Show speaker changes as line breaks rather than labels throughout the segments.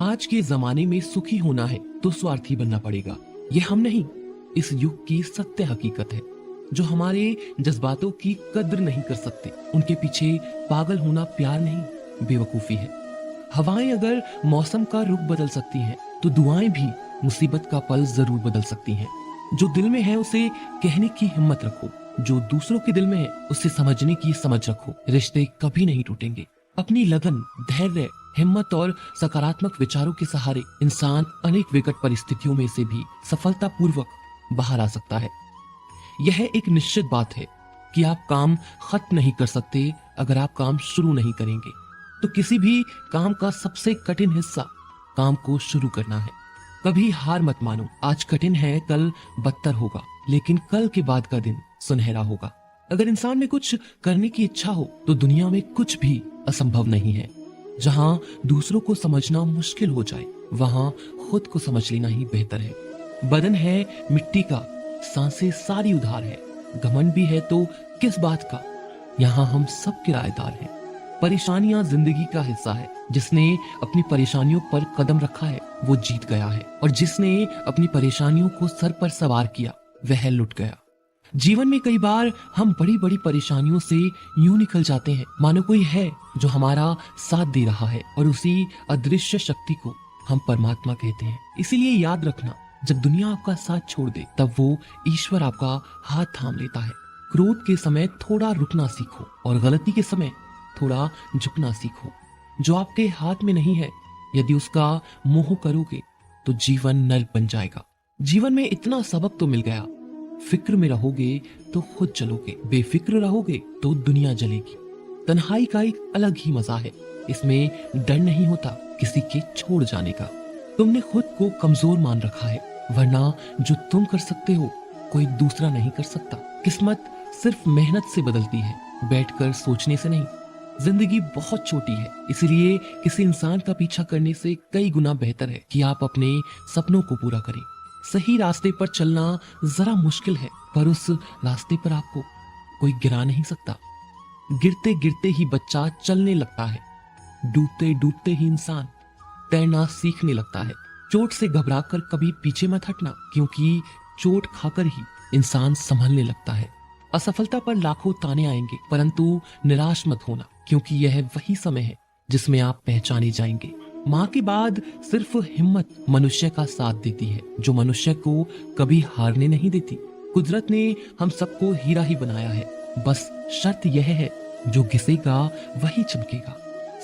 आज के जमाने में सुखी होना है तो स्वार्थी बनना पड़ेगा। ये हम नहीं, इस युग की सत्य हकीकत है। जो हमारे जज्बातों की कद्र नहीं कर सकते, उनके पीछे पागल होना प्यार नहीं, बेवकूफी है। हवाएं अगर मौसम का रुख बदल सकती हैं, तो दुआएं भी मुसीबत का पल जरूर बदल सकती हैं। जो दिल में है उसे कहने की हिम्मत रखो, जो दूसरों के दिल में है उसे समझने की समझ रखो। रिश्ते कभी नहीं टूटेंगे। अपनी लगन, धैर्य, हिम्मत और सकारात्मक विचारों के सहारे इंसान अनेक विकट परिस्थितियों में से भी सफलतापूर्वक बाहर आ सकता है। यह एक निश्चित बात है कि आप काम खत्म नहीं कर सकते अगर आप काम शुरू नहीं करेंगे। तो किसी भी काम का सबसे कठिन हिस्सा काम को शुरू करना है। कभी हार मत मानो। आज कठिन है, कल बदतर होगा, लेकिन कल के बाद का दिन सुनहरा होगा। अगर इंसान में कुछ करने की इच्छा हो तो दुनिया में कुछ भी असंभव नहीं है। जहां दूसरों को समझना मुश्किल हो जाए, वहां खुद को समझ लेना ही बेहतर है। बदन है मिट्टी का, सांसें सारी उधार है। घमंड भी है तो किस बात का, यहाँ हम सब किराएदार हैं। परेशानियां जिंदगी का हिस्सा है। जिसने अपनी परेशानियों पर कदम रखा है वो जीत गया है, और जिसने अपनी परेशानियों को सर पर सवार किया वह लुट गया। जीवन में कई बार हम बड़ी बड़ी परेशानियों से यूं निकल जाते हैं मानो कोई है जो हमारा साथ दे रहा है, और उसी अदृश्य शक्ति को हम परमात्मा कहते हैं। इसीलिए याद रखना, जब दुनिया आपका साथ छोड़ दे तब वो ईश्वर आपका हाथ थाम लेता है। क्रोध के समय थोड़ा रुकना सीखो और गलती के समय थोड़ा झुकना सीखो। जो आपके हाथ में नहीं है, यदि उसका मोह करोगे तो जीवन नर्क बन जाएगा। जीवन में इतना सबक तो मिल गया, फिक्र में रहोगे तो खुद जलोगे, बेफिक्र रहोगे तो दुनिया जलेगी। तन्हाई का एक अलग ही मजा है। इसमें डर नहीं होता किसी के छोड़ जाने का। तुमने खुद को कमजोर मान रखा है, वरना जो तुम कर सकते हो कोई दूसरा नहीं कर सकता। किस्मत सिर्फ मेहनत से बदलती है, बैठकर सोचने से नहीं। जिंदगी बहुत छोटी है, इसलिए किसी इंसान का पीछा करने से कई गुना बेहतर है कि आप अपने सपनों को पूरा करें। सही रास्ते पर चलना जरा मुश्किल है, पर उस रास्ते पर आपको कोई गिरा नहीं सकता। गिरते गिरते ही बच्चा चलने लगता है, डूबते डूबते ही इंसान तैरना सीखने लगता है। चोट से घबराकर कभी पीछे मत हटना, क्योंकि चोट खाकर ही इंसान संभलने लगता है। असफलता पर लाखों ताने आएंगे, परंतु निराश मत होना, क्योंकि यह वही समय है जिसमें आप पहचाने जाएंगे। माँ के बाद सिर्फ हिम्मत मनुष्य का साथ देती है, जो मनुष्य को कभी हारने नहीं देती। कुदरत ने हम सबको हीरा ही बनाया है, बस शर्त यह है जो घिसेगा वही चमकेगा।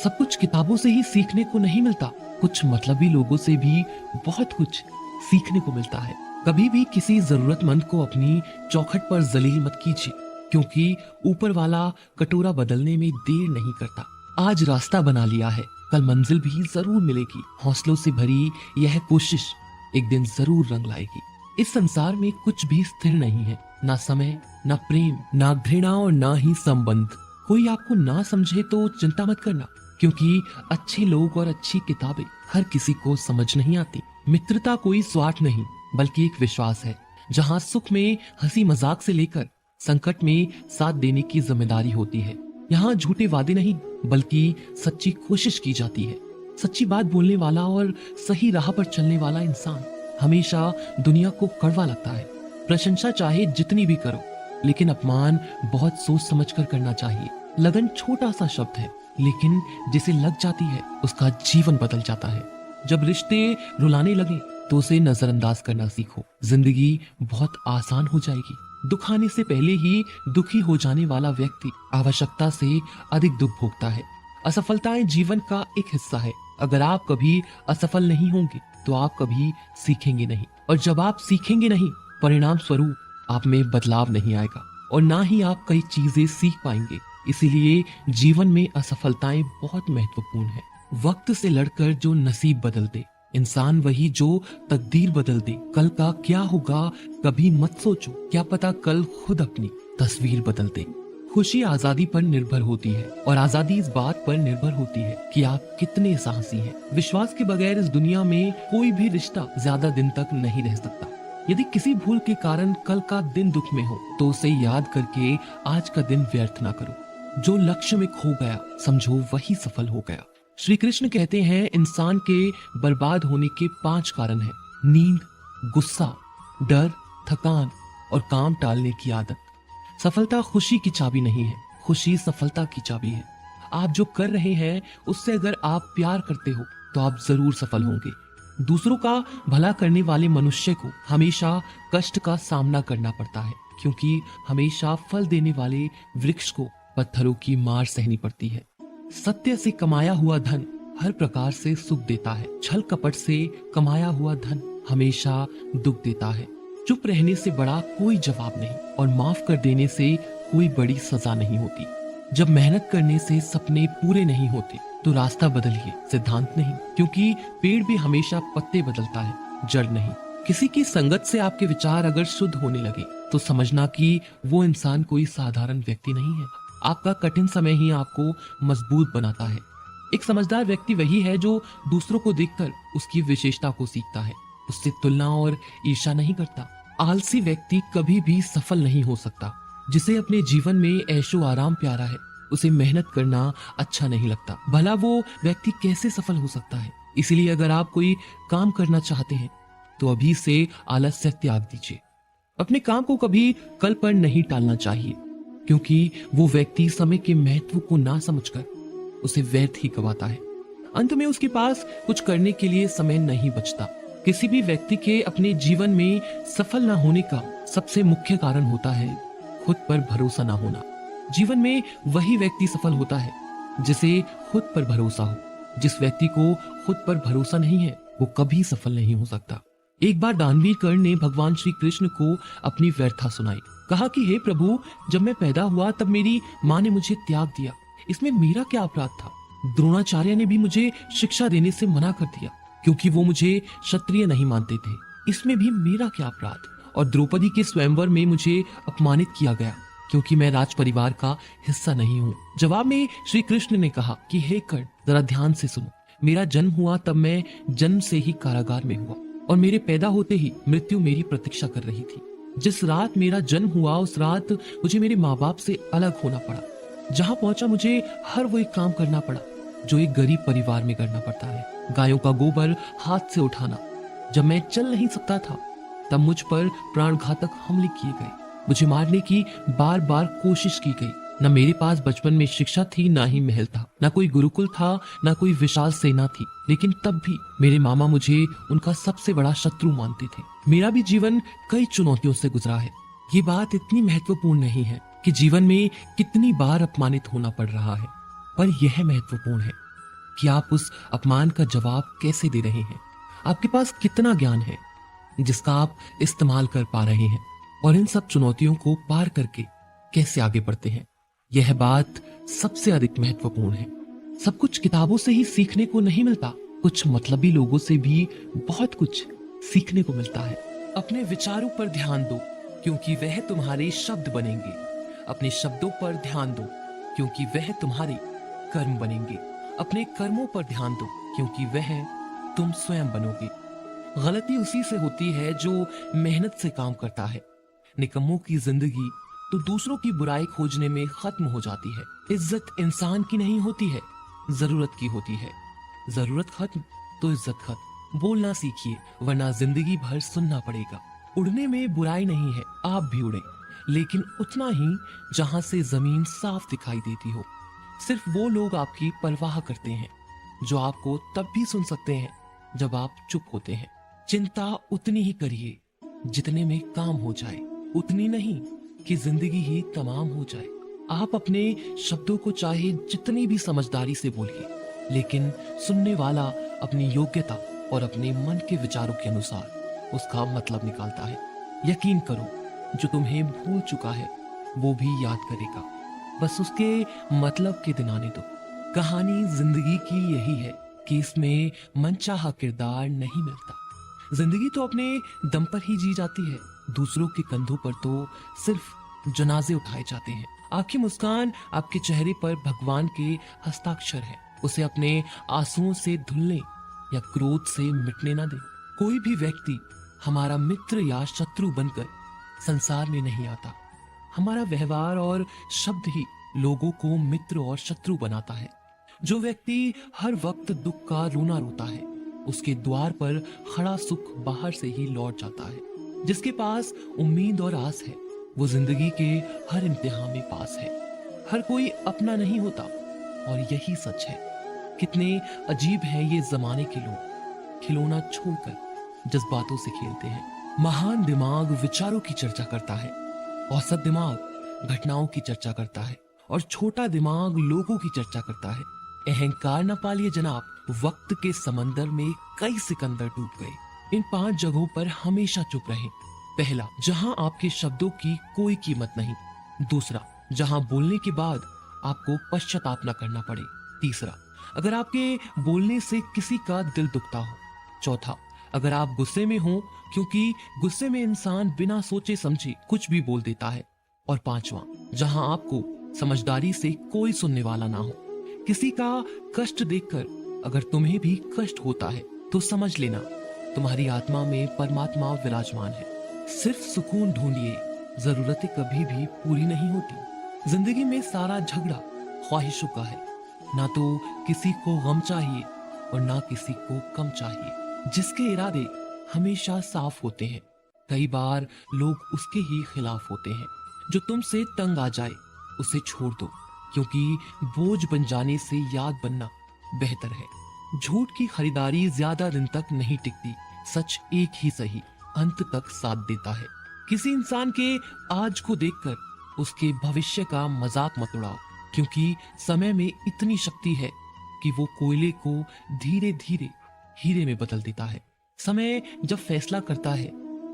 सब कुछ किताबों से ही सीखने को नहीं मिलता, कुछ मतलबी लोगों से भी बहुत कुछ सीखने को मिलता है। कभी भी किसी जरूरतमंद को अपनी चौखट पर जलील मत कीजिए, क्योंकि ऊपर वाला कटोरा बदलने में देर नहीं करता। आज रास्ता बना लिया है, कल मंजिल भी जरूर मिलेगी। हौसलों से भरी यह कोशिश एक दिन जरूर रंग लाएगी। इस संसार में कुछ भी स्थिर नहीं है, ना समय, ना प्रेम, ना घृणा और ना ही संबंध। कोई आपको ना समझे तो चिंता मत करना, क्योंकि अच्छे लोग और अच्छी किताबें हर किसी को समझ नहीं आती। मित्रता कोई स्वार्थ नहीं, बल्कि एक विश्वास है, जहाँ सुख में हंसी मजाक से लेकर संकट में साथ देने की जिम्मेदारी होती है। यहाँ झूठे वादे नहीं, बल्कि सच्ची कोशिश की जाती है। सच्ची बात बोलने वाला और सही राह पर चलने वाला इंसान हमेशा दुनिया को कड़वा लगता है। प्रशंसा चाहे जितनी भी करो, लेकिन अपमान बहुत सोच समझ कर करना चाहिए। लगन छोटा सा शब्द है, लेकिन जिसे लग जाती है उसका जीवन बदल जाता है। जब रिश्ते रुलाने लगे तो उसे नजरअंदाज करना सीखो। जिंदगी बहुत आसान हो जाएगी। दुख आने से पहले ही दुखी हो जाने वाला व्यक्ति आवश्यकता से अधिक दुख भोगता है। असफलताएं जीवन का एक हिस्सा है। अगर आप कभी असफल नहीं होंगे तो आप कभी सीखेंगे नहीं, और जब आप सीखेंगे नहीं, परिणाम स्वरूप आप में बदलाव नहीं आएगा, और ना ही आप कई चीजें सीख पाएंगे। इसीलिए जीवन में असफलताएं बहुत महत्वपूर्ण है। वक्त से लड़कर जो नसीब बदल दे, इंसान वही जो तकदीर बदल दे। कल का क्या होगा कभी मत सोचो, क्या पता कल खुद अपनी तस्वीर बदल दे। खुशी आजादी पर निर्भर होती है, और आजादी इस बात पर निर्भर होती है कि आप कितने साहसी हैं। विश्वास के बगैर इस दुनिया में कोई भी रिश्ता ज्यादा दिन तक नहीं रह सकता। यदि किसी भूल के कारण कल का दिन दुख में हो तो उसे याद करके आज का दिन व्यर्थ ना करो। जो लक्ष्य में खो गया समझो वही सफल हो गया। श्री कृष्ण कहते हैं इंसान के बर्बाद होने के 5 कारण हैं: नींद, गुस्सा, डर, थकान और काम टालने की आदत। सफलता खुशी की चाबी नहीं है, खुशी सफलता की चाबी है। आप जो कर रहे हैं उससे अगर आप प्यार करते हो तो आप जरूर सफल होंगे। दूसरों का भला करने वाले मनुष्य को हमेशा कष्ट का सामना करना पड़ता है, क्योंकि हमेशा फल देने वाले वृक्ष को पत्थरों की मार सहनी पड़ती है। सत्य से कमाया हुआ धन हर प्रकार से सुख देता है, छल कपट से कमाया हुआ धन हमेशा दुख देता है। चुप रहने से बड़ा कोई जवाब नहीं और माफ कर देने से कोई बड़ी सजा नहीं होती। जब मेहनत करने से सपने पूरे नहीं होते तो रास्ता बदलिए, सिद्धांत नहीं, क्योंकि पेड़ भी हमेशा पत्ते बदलता है, जड़ नहीं। किसी की संगत से आपके विचार अगर शुद्ध होने लगे तो समझना कि वो इंसान कोई साधारण व्यक्ति नहीं है। आपका कठिन समय ही आपको मजबूत बनाता है। एक समझदार व्यक्ति वही है जो दूसरों को देखकर उसकी विशेषता को सीखता है, उससे तुलना और ईर्ष्या नहीं करता। आलसी व्यक्ति कभी भी सफल नहीं हो सकता। जिसे अपने जीवन में ऐशो आराम प्यारा है उसे मेहनत करना अच्छा नहीं लगता। भला वो व्यक्ति कैसे सफल हो सकता है? इसलिए अगर आप कोई काम करना चाहते हैं तो अभी से आलस्य त्याग दीजिए। अपने काम को कभी कल पर नहीं टालना चाहिए, क्योंकि वो व्यक्ति समय के महत्व को ना समझकर उसे व्यर्थ ही गवाता है। अंत में उसके पास कुछ करने के लिए समय नहीं बचता। किसी भी व्यक्ति के अपने जीवन में सफल ना होने का सबसे मुख्य कारण होता है खुद पर भरोसा ना होना। जीवन में वही व्यक्ति सफल होता है जिसे खुद पर भरोसा हो। जिस व्यक्ति को खुद पर भरोसा नहीं है वो कभी सफल नहीं हो सकता। एक बार दानवीर कर्ण ने भगवान श्री कृष्ण को अपनी व्यर्था सुनाई। कहा कि हे प्रभु, जब मैं पैदा हुआ तब मेरी माँ ने मुझे त्याग दिया, इसमें मेरा क्या अपराध था? द्रोणाचार्य ने भी मुझे शिक्षा देने से मना कर दिया क्योंकि वो मुझे क्षत्रिय नहीं मानते थे, इसमें भी मेरा क्या अपराध? और द्रौपदी के स्वयंवर में मुझे अपमानित किया गया क्योंकि मैं राज परिवार का हिस्सा नहीं हूँ। जवाब में श्री कृष्ण ने कहा कि हे कर्ण, जरा ध्यान से सुनो। मेरा जन्म हुआ तब मैं जन्म से ही कारागार में हुआ और मेरे पैदा होते ही मृत्यु मेरी प्रतीक्षा कर रही थी। जिस रात मेरा जन्म हुआ उस रात मुझे मेरे माँ बाप से अलग होना पड़ा। जहाँ पहुंचा मुझे हर वो एक काम करना पड़ा जो एक गरीब परिवार में करना पड़ता है। गायों का गोबर हाथ से उठाना। जब मैं चल नहीं सकता था तब मुझ पर प्राणघातक हमले किए गए। मुझे मारने की बार बार कोशिश की गई। न मेरे पास बचपन में शिक्षा थी, ना ही महल था, ना कोई गुरुकुल था, ना कोई विशाल सेना थी, लेकिन तब भी मेरे मामा मुझे उनका सबसे बड़ा शत्रु मानते थे। मेरा भी जीवन कई चुनौतियों से गुजरा है। ये बात इतनी महत्वपूर्ण नहीं है कि जीवन में कितनी बार अपमानित होना पड़ रहा है, पर यह महत्वपूर्ण है कि आप उस अपमान का जवाब कैसे दे रहे हैं। आपके पास कितना ज्ञान है जिसका आप इस्तेमाल कर पा रहे हैं, और इन सब चुनौतियों को पार करके कैसे आगे बढ़ते हैं। यह बात सबसे अधिक महत्वपूर्ण है। सब कुछ किताबों से ही सीखने को नहीं मिलता, कुछ मतलबी लोगों से भी बहुत कुछ सीखने को मिलता है। अपने विचारों पर ध्यान दो क्योंकि वह तुम्हारे शब्द बनेंगे। अपने शब्दों पर ध्यान दो क्योंकि वह तुम्हारे कर्म बनेंगे। अपने कर्मों पर ध्यान दो क्योंकि वह तुम स्वयं बनोगे। गलती उसी से होती है जो मेहनत से काम करता है। निकम्मों की जिंदगी तो दूसरों की बुराई खोजने में खत्म हो जाती है। इज्जत इंसान की नहीं होती है, जरूरत की होती है। जरूरत खत्म तो इज्जत खत्म। बोलना सीखिए वरना जिंदगी भर सुनना पड़ेगा। उड़ने में बुराई नहीं है, आप भी उड़े, लेकिन उतना ही जहां से जमीन साफ दिखाई देती हो। सिर्फ वो लोग आपकी परवाह करते हैं जो आपको तब भी सुन सकते हैं जब आप चुप होते हैं। चिंता उतनी ही करिए जितने में काम हो जाए, उतनी नहीं कि जिंदगी ही तमाम हो जाए। आप अपने शब्दों को चाहे जितनी भी समझदारी से बोलिए, लेकिन सुनने वाला अपनी योग्यता और अपने मन के विचारों के अनुसार उसका मतलब निकालता है। यकीन करो, जो तुम्हें भूल चुका है वो भी याद करेगा, बस उसके मतलब के दिन आने दो। कहानी जिंदगी की यही है कि इसमें मनचाहा किरदार नहीं मिलता। जिंदगी तो अपने दम पर ही जी जाती है। दूसरों के कंधों पर तो सिर्फ जनाजे उठाए जाते हैं। आपकी मुस्कान आपके चेहरे पर भगवान के हस्ताक्षर है। उसे अपने आंसुओं से धुलने या क्रोध से मिटने ना दे। कोई भी व्यक्ति हमारा मित्र या शत्रु बनकर संसार में नहीं आता। हमारा व्यवहार और शब्द ही लोगों को मित्र और शत्रु बनाता है। जो व्यक्ति हर वक्त दुख का रोना रोता है, उसके द्वार पर खड़ा सुख बाहर से ही लौट जाता है। जिसके पास उम्मीद और आस है, वो जिंदगी के हर इम्तिहान में पास है। हर कोई अपना नहीं होता, और यही सच है। कितने अजीब हैं ये जमाने के लोग, खिलौना छोड़कर जज्बातों से खेलते हैं। महान दिमाग विचारों की चर्चा करता है, औसत दिमाग घटनाओं की चर्चा करता है, और छोटा दिमाग लोगों की चर्चा करता है। अहंकार न पालिए जनाब, वक्त के समंदर में कई सिकंदर डूब गए। इन 5 जगहों पर हमेशा चुप रहें। पहला, जहां आपके शब्दों की कोई कीमत नहीं। दूसरा, जहां बोलने के बाद आपको पश्चाताप न करना पड़े। तीसरा, अगर आपके बोलने से किसी का दिल दुखता हो। चौथा, अगर आप गुस्से में हो, क्योंकि गुस्से में इंसान बिना सोचे समझे कुछ भी बोल देता है। और पांचवा, जहां आपको समझदारी से कोई सुनने वाला ना हो। किसी का कष्ट देखकर अगर तुम्हें भी कष्ट होता है तो समझ लेना, तुम्हारी आत्मा में परमात्मा विराजमान है। सिर्फ सुकून ढूंढिए, जरूरतें कभी भी पूरी नहीं होती। जिंदगी में सारा झगड़ा ख्वाहिशों का है। ना तो किसी को गम चाहिए और ना किसी को कम चाहिए। जिसके इरादे हमेशा साफ होते हैं, कई बार लोग उसके ही खिलाफ होते हैं। जो तुमसे तंग आ जाए उसे छोड़ दो, क्योंकि बोझ बन जाने से याद बनना बेहतर है। झूठ की खरीदारी ज्यादा दिन तक नहीं टिकती। सच एक ही सही अंत तक साथ देता है। किसी इंसान के आज को देखकर उसके भविष्य का मजाक मत उड़ाओ, क्योंकि समय में इतनी शक्ति है कि वो कोयले को धीरे धीरे हीरे में बदल देता है। समय जब फैसला करता है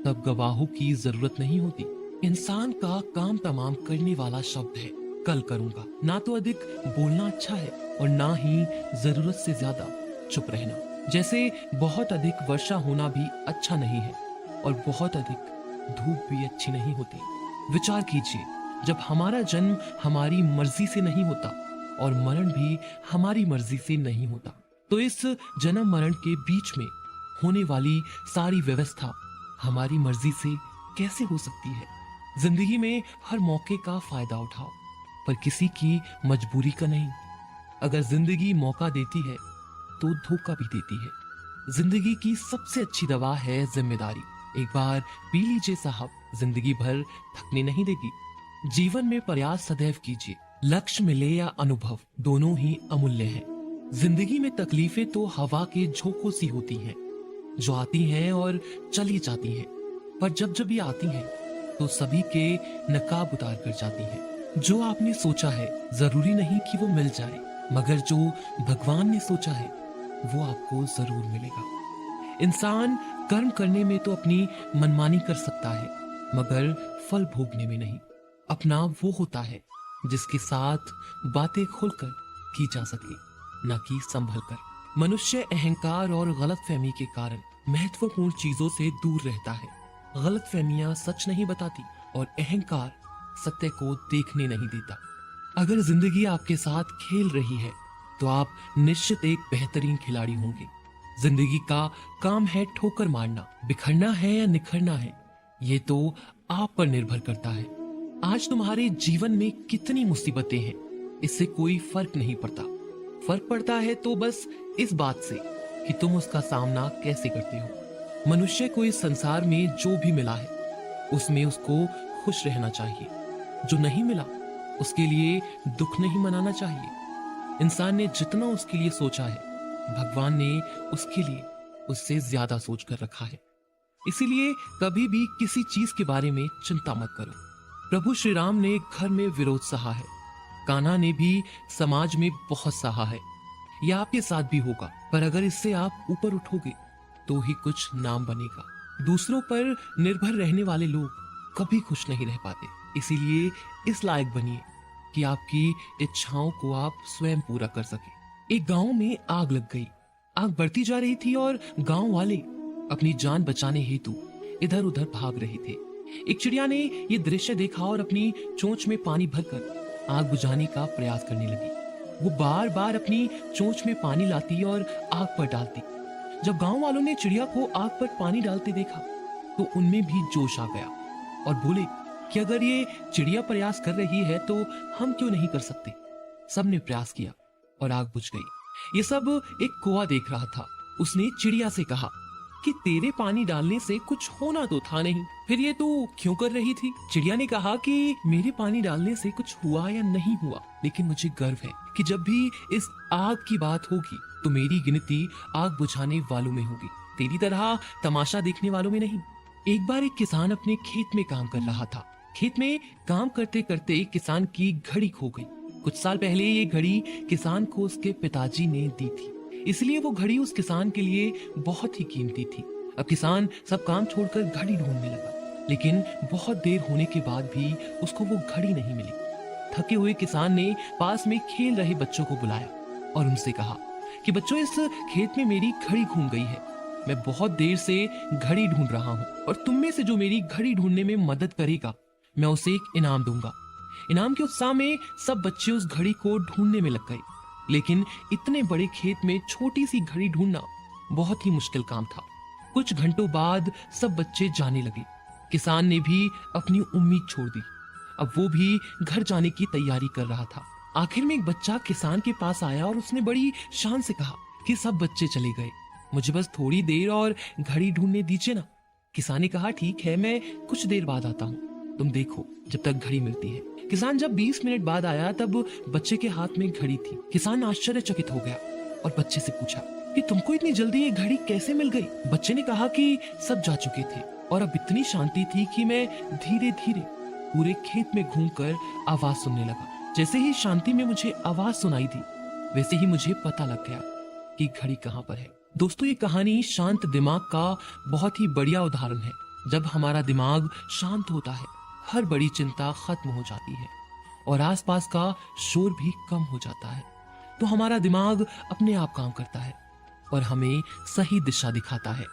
तब गवाहों की जरूरत नहीं होती। इंसान का काम तमाम करने वाला शब्द है कल करूंगा। ना तो अधिक बोलना अच्छा है और ना ही जरूरत से ज्यादा चुप रहना। जैसे बहुत अधिक वर्षा होना भी अच्छा नहीं है और बहुत अधिक धूप भी अच्छी नहीं होती। विचार कीजिए, जब हमारा जन्म हमारी मर्जी से नहीं होता और मरण भी हमारी मर्जी से नहीं होता, तो इस जन्म मरण के बीच में होने वाली सारी व्यवस्था हमारी मर्जी से कैसे हो सकती है। जिंदगी में हर मौके का फायदा उठाओ, पर किसी की मजबूरी का नहीं। अगर जिंदगी मौका देती है तो धोखा भी देती है। जिंदगी की सबसे अच्छी दवा है जिम्मेदारी। एक बार पी लीजिए साहब, जिंदगी भर थकने नहीं देगी। जीवन में प्रयास सदैव कीजिए। लक्ष्य मिले या अनुभव, दोनों ही अमूल्य हैं। जिंदगी में तकलीफें तो हवा के झोंकों सी होती हैं, जो आती हैं और चली जाती हैं, पर जब जब ये आती हैं तो सभी के नकाब उतार कर जाती हैं। जो आपने सोचा है जरूरी नहीं कि वो मिल जाए, मगर जो भगवान ने सोचा है वो आपको जरूर मिलेगा। इंसान कर्म करने में तो अपनी मनमानी कर सकता है, मगर फल भोगने में नहीं। अपना वो होता है जिसके साथ बातें खुलकर की जा सके, न कि संभल कर। मनुष्य अहंकार और गलतफहमी के कारण महत्वपूर्ण चीजों से दूर रहता है। गलतफहमियां सच नहीं बताती और अहंकार सत्य को देखने नहीं देता। अगर जिंदगी आपके साथ खेल रही है तो आप निश्चित एक बेहतरीन खिलाड़ी होंगे। जिंदगी का काम है ठोकर मारना। बिखरना है या निखरना है, ये तो आप पर निर्भर करता है। आज तुम्हारे जीवन में कितनी मुसीबतें हैं, इससे कोई फर्क नहीं पड़ता। फर्क पड़ता है तो बस इस बात से कि तुम उसका सामना कैसे करते हो। मनुष्य को इस संसार में जो भी मिला है उसमें उसको खुश रहना चाहिए। जो नहीं मिला उसके लिए दुख नहीं मनाना चाहिए। इंसान ने जितना उसके लिए सोचा है, भगवान ने उसके लिए उससे ज्यादा सोच कर रखा है। इसीलिए कभी भी किसी चीज के बारे में चिंता मत करो। प्रभु श्री राम ने घर में विरोध सहा है, कान्हा ने भी समाज में बहुत सहा है। यह आपके साथ भी होगा, पर अगर इससे आप ऊपर उठोगे तो ही कुछ नाम बनेगा। दूसरों पर निर्भर रहने वाले लोग कभी खुश नहीं रह पाते। इसीलिए इस लायक बनिए कि आपकी इच्छाओं को आप स्वयं पूरा कर सके। एक गांव में आग लग गई। आग बढ़ती जा रही थी और गांव वाले अपनी जान बचाने हेतु इधर उधर भाग रहे थे। एक चिड़िया ने यह दृश्य देखा और अपनी चोंच में पानी भरकर आग बुझाने का प्रयास करने लगी। वो बार बार अपनी चोंच में पानी लाती और आग पर डालती। जब गांव वालों ने चिड़िया को आग पर पानी डालते देखा तो उनमें भी जोश आ गया और बोले कि अगर ये चिड़िया प्रयास कर रही है तो हम क्यों नहीं कर सकते। सबने प्रयास किया और आग बुझ गई। ये सब एक कौवा देख रहा था। उसने चिड़िया से कहा कि तेरे पानी डालने से कुछ होना तो था नहीं, फिर ये तू क्यों कर रही थी? चिड़िया ने कहा कि मेरे पानी डालने से कुछ हुआ या नहीं हुआ, लेकिन मुझे गर्व है कि जब भी इस आग की बात होगी तो मेरी गिनती आग बुझाने वालों में होगी, तेरी तरह तमाशा देखने वालों में नहीं। एक बार एक किसान अपने खेत में काम कर रहा था। खेत में काम करते करते किसान की घड़ी खो गई। कुछ साल पहले ये घड़ी किसान को उसके पिताजी ने दी थी, इसलिए वो घड़ी उस किसान के लिए बहुत ही कीमती थी। अब किसान सब काम छोड़कर घड़ी ढूंढने लगा, लेकिन बहुत देर होने के बाद भी उसको वो घड़ी नहीं मिली। थके हुए किसान ने पास में खेल रहे बच्चों को बुलाया और उनसे कहा कि बच्चों, इस खेत में मेरी घड़ी घूम गई है। मैं बहुत देर से घड़ी ढूंढ रहा हूँ और तुम में से जो मेरी घड़ी ढूंढने में मदद करेगा, मैं उसे एक इनाम दूंगा। इनाम के उत्साह में सब बच्चे उस घड़ी को ढूंढने में लग गए, लेकिन इतने बड़े खेत में छोटी सी घड़ी ढूंढना बहुत ही मुश्किल काम था। कुछ घंटों बाद सब बच्चे जाने लगे। किसान ने भी अपनी उम्मीद छोड़ दी। अब वो भी घर जाने की तैयारी कर रहा था। आखिर में एक बच्चा किसान के पास आया और उसने बड़ी शान से कहा कि सब बच्चे चले गए, मुझे बस थोड़ी देर और घड़ी ढूंढने दीजिए ना। किसान ने कहा, ठीक है, मैं कुछ देर बाद आता हूँ, तुम देखो जब तक घड़ी मिलती है। किसान जब 20 मिनट बाद आया तब बच्चे के हाथ में घड़ी थी। किसान आश्चर्यचकित हो गया और बच्चे से पूछा कि तुमको इतनी जल्दी ये घड़ी कैसे मिल गई? बच्चे ने कहा कि सब जा चुके थे और अब इतनी शांति थी कि मैं धीरे धीरे पूरे खेत में घूमकर आवाज सुनने लगा। जैसे ही शांति में मुझे आवाज सुनाई दी, वैसे ही मुझे पता लग गया कि घड़ी कहाँ पर है। दोस्तों, ये कहानी शांत दिमाग का बहुत ही बढ़िया उदाहरण है। जब हमारा दिमाग शांत होता है, हर बड़ी चिंता खत्म हो जाती है और आसपास का शोर भी कम हो जाता है, तो हमारा दिमाग अपने आप काम करता है और हमें सही दिशा दिखाता है।